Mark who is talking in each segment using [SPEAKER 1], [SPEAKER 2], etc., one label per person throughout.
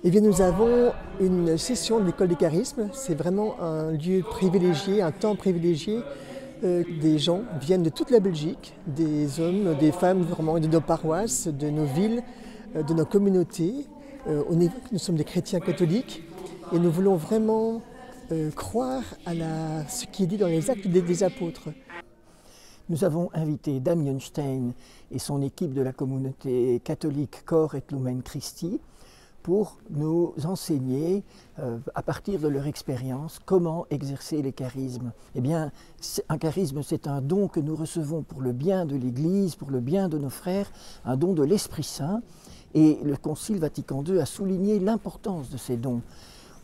[SPEAKER 1] Eh bien, nous avons une session de l'école des charismes. C'est vraiment un lieu privilégié, un temps privilégié. Des gens viennent de toute la Belgique, des hommes, des femmes, vraiment de nos paroisses, de nos villes, de nos communautés. Nous sommes des chrétiens catholiques et nous voulons vraiment croire à ce qui est dit dans les actes des apôtres.
[SPEAKER 2] Nous avons invité Damien Stein et son équipe de la communauté catholique Cor et Lumen Christi pour nous enseigner, à partir de leur expérience, comment exercer les charismes. Eh bien, un charisme, c'est un don que nous recevons pour le bien de l'Église, pour le bien de nos frères, un don de l'Esprit Saint. Et le Concile Vatican II a souligné l'importance de ces dons.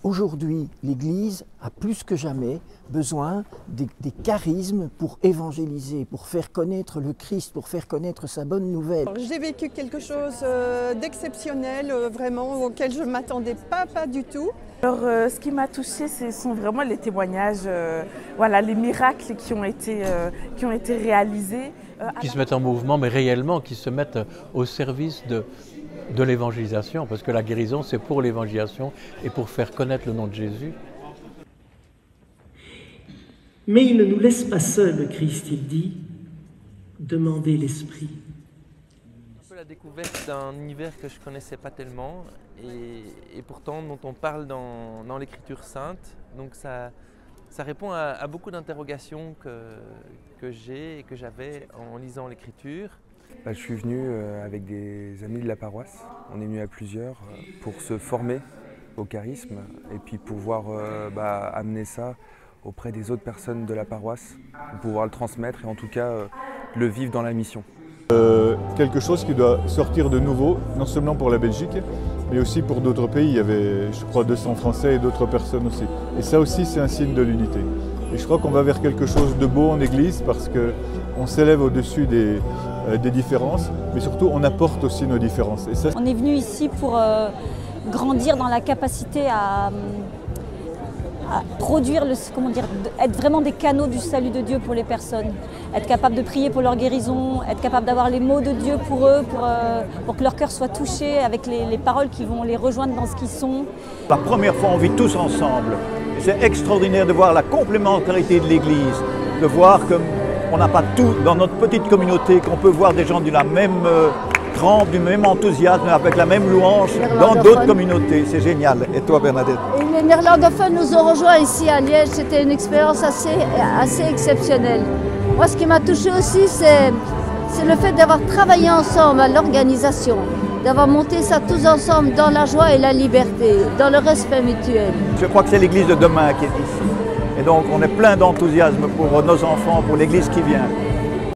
[SPEAKER 2] Aujourd'hui, l'Église a plus que jamais besoin des charismes pour évangéliser, pour faire connaître le Christ, pour faire connaître sa bonne nouvelle.
[SPEAKER 3] J'ai vécu quelque chose d'exceptionnel, vraiment, auquel je ne m'attendais pas du tout.
[SPEAKER 4] Alors, ce qui m'a touchée, ce sont vraiment les témoignages, voilà, les miracles qui ont été réalisés.
[SPEAKER 5] Qui se mettent en mouvement, mais réellement, qui se mettent au service de l'évangélisation, parce que la guérison, c'est pour l'évangélisation et pour faire connaître le nom de Jésus.
[SPEAKER 6] Mais il ne nous laisse pas seuls, le Christ, il dit, demandez l'Esprit.
[SPEAKER 7] Un peu la découverte d'un univers que je ne connaissais pas tellement et pourtant dont on parle dans l'Écriture sainte. Donc ça répond à beaucoup d'interrogations que j'ai et que j'avais en lisant l'Écriture.
[SPEAKER 8] Je suis venu avec des amis de la paroisse. On est venu à plusieurs pour se former au charisme et puis pouvoir amener ça auprès des autres personnes de la paroisse, pour pouvoir le transmettre et en tout cas le vivre dans la mission.
[SPEAKER 9] Quelque chose qui doit sortir de nouveau, non seulement pour la Belgique, mais aussi pour d'autres pays. Il y avait, je crois, 200 Français et d'autres personnes aussi. Et ça aussi, c'est un signe de l'unité. Et je crois qu'on va vers quelque chose de beau en Église parce qu'on s'élève au-dessus des différences, mais surtout on apporte aussi nos différences. Et ça,
[SPEAKER 10] on est venu ici pour grandir dans la capacité à produire, être vraiment des canaux du salut de Dieu pour les personnes, être capable de prier pour leur guérison, être capable d'avoir les mots de Dieu pour eux, pour que leur cœur soit touché avec les paroles qui vont les rejoindre dans ce qu'ils sont.
[SPEAKER 11] La première fois on vit tous ensemble. C'est extraordinaire de voir la complémentarité de l'Église, de voir qu'on n'a pas tout dans notre petite communauté, qu'on peut voir des gens de la même trempe, du même enthousiasme, avec la même louange dans d'autres communautés. C'est génial. Et toi, Bernadette?
[SPEAKER 12] Et les néerlandophones nous ont rejoints ici à Liège. C'était une expérience assez exceptionnelle. Moi, ce qui m'a touchée aussi, c'est le fait d'avoir travaillé ensemble à l'organisation, d'avoir monté ça tous ensemble dans la joie et la liberté, dans le respect mutuel.
[SPEAKER 11] Je crois que c'est l'Église de demain qui est ici. Et donc, on est plein d'enthousiasme pour nos enfants, pour l'Église qui vient.